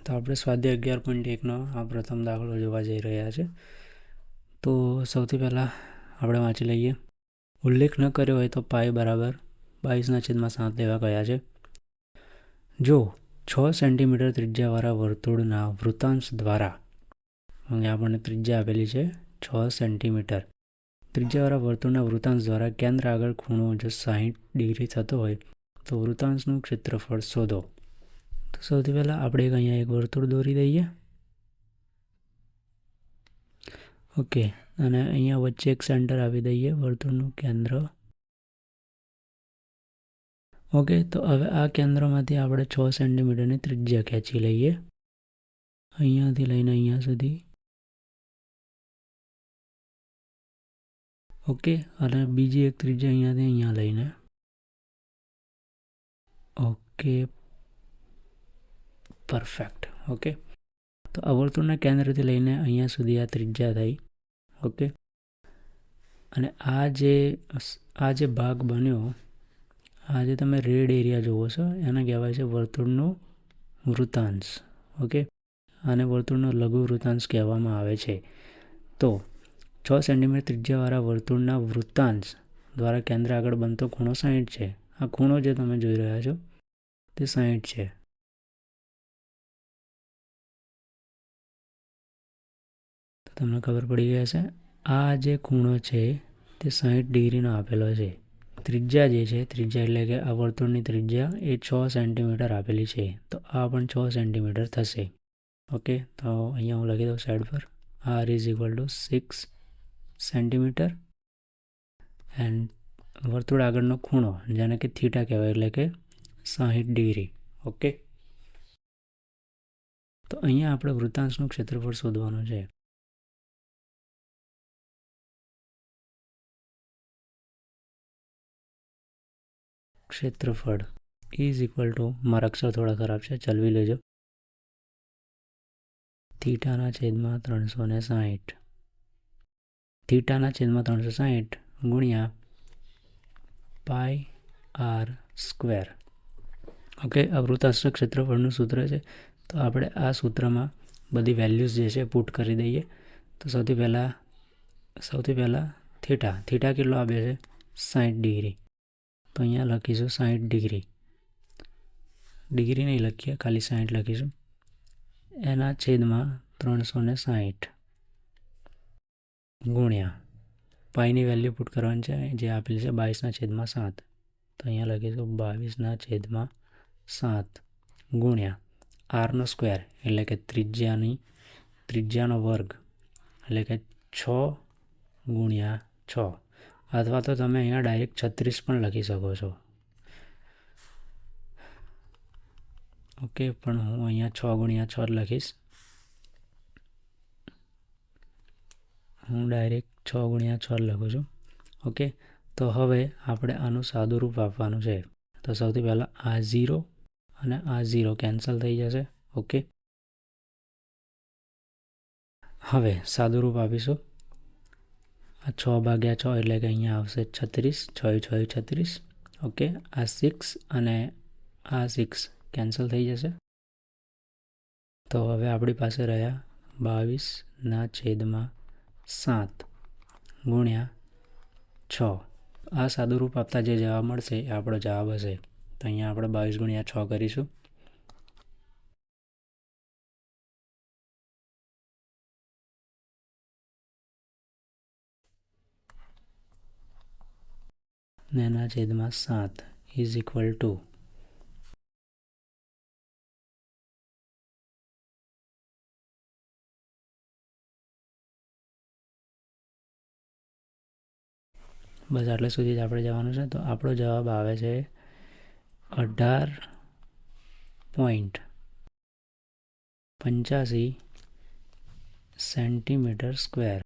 તો આપણે સ્વાધ્યાય 11.1નો આ પ્રથમ દાખલો જોવા જઈ રહ્યા છે. તો સૌથી પહેલાં આપણે વાંચી લઈએ. ઉલ્લેખ ન કર્યો હોય તો પાઈ બરાબર 22/7 લેવા ગયા છે. જો 6 સેન્ટીમીટર ત્રિજ્યાવાળા વર્તુળના વૃત્તાંશ દ્વારા, અહીંયા આપણને ત્રિજ્યા આપેલી છે 6 સેન્ટીમીટર, ત્રિજ્યાવાળા વર્તુળના વૃત્તાંશ દ્વારા કેન્દ્ર આગળ ખૂણો જો 60 ડિગ્રી થતો હોય તો વૃત્તાંશનું ક્ષેત્રફળ શોધો. તો સૌથી પહેલાં આપણે અહીંયા એક વર્તુળ દોરી દઈએ. ઓકે, અને અહીંયા વચ્ચે એક સેન્ટર આપી દઈએ, વર્તુળનું કેન્દ્ર. ઓકે, તો હવે આ કેન્દ્રમાંથી આપણે 6 સેન્ટીમીટરની ત્રિજ્યા ખેંચી લઈએ, અહીંયાથી લઈને અહીંયા સુધી. ઓકે, અને બીજી એક ત્રિજ્યા અહીંયાથી અહીંયા લઈને. Okay, perfect. ઓકે, તો આ વર્તુળના કેન્દ્રથી લઈને અહીંયા સુધી આ ત્રિજ્યા થઈ. ઓકે, અને આ જે ભાગ બન્યો, આ જે તમે રેડ એરિયા જુઓ છો એને કહેવાય છે વર્તુળનો વૃત્તાંશ. ઓકે, આને વર્તુળનો લઘુ વૃત્તાંશ કહેવામાં આવે છે. તો 6 સેન્ટીમીટર ત્રિજ્યાવાળા વર્તુળના વૃત્તાંશ દ્વારા કેન્દ્ર આગળ બનતો ખૂણો 60 છે. આ ખૂણો જે તમે જોઈ રહ્યા છો તે 60 છે. તો તમને ખબર પડી ગઈ હશે. આ જે ખૂણો છે તે 60 ડિગ્રીનો આપેલો છે. ત્રિજ્યા જે છે, ત્રિજ્યા એટલે કે આ વર્તુળની ત્રિજ્યા એ 6 સેન્ટીમીટર આપેલી છે. તો આ પણ 6 સેન્ટીમીટર થશે. ઓકે, તો અહીંયા હું લખી દઉં સાઈડ પર, r is equal to 6 centimetre and વર્તુળ આગળનો ખૂણો જેને કે થીટા કહેવાય એટલે કે 60 ડિગ્રી. ઓકે, તો અહીંયા આપણે વૃત્તાંશનું ક્ષેત્રફળ શોધવાનું છે. ક્ષેત્રફળ ઇઝ ઇક્વલ ટુ, મારા અક્ષર થોડા ખરાબ છે, ચલવી લેજો, થીટાના છેદમાં 360, થીટાના છેદમાં 360 ગુણ્યા પાઈ r સ્ક્વેર. ઓકે, આ વૃત્તાંશ ક્ષેત્રફળનું સૂત્ર છે. તો આપણે આ સૂત્રમાં બધી વેલ્યુઝ જે છે પુટ કરી દઈએ. તો સૌથી પહેલાં થીટા કેટલો આપે છે 60 ડિગ્રી. તો અહીંયા લખીશું 60 ડિગ્રી, ડિગ્રી નહીં લખીએ, ખાલી 60 લખીશું. એના છેદમાં 360 ગુણ્યા પાઈની વેલ્યુ પુટ કરવાની છે જે આપેલી છે 22/7. તો અહીંયા લખીશું 22/7 ગુણ્યા આરનો સ્ક્વેર એટલે કે ત્રિજ્યાનો વર્ગ એટલે કે 6 ગુણ્યા 6, અથવા તો તમે અહીંયા ડાયરેક્ટ 36 પણ લખી શકો છો. ઓકે, પણ હું અહીંયા 6 ગુણ્યા 6 લખીશ. હું ડાયરેક્ટ 6 ગુણ્યા 6 લખું છું. ઓકે, તો હવે આપણે આનું સાદું રૂપ આપવાનું છે. તો સૌથી પહેલાં આ 0 અને આ 0 કેન્સલ થઈ જશે. ઓકે, હવે સાદું રૂપ આપીશું. આ 6/6 એટલે કે અહીંયા આવશે 36, 6 × 6 = 36. ઓકે, આ 6 અને આ 6 કેન્સલ થઈ જશે. તો હવે આપણી પાસે રહ્યા 22/7 ગુણ્યા 6. આ સાદું રૂપ આપતા જે જવાબ મળશે એ આપણો જવાબ હશે. તો અહીંયા આપણે 22 ગુણ્યા 6 કરીશું. એના છેદમાં 7 ઇઝ ઇક્વલ ટુ બસ આટલે સુધી જ આપણે જવાનું છે. તો આપણો જવાબ આવે છે 18.85 સેન્ટીમીટર સ્ક્વેર.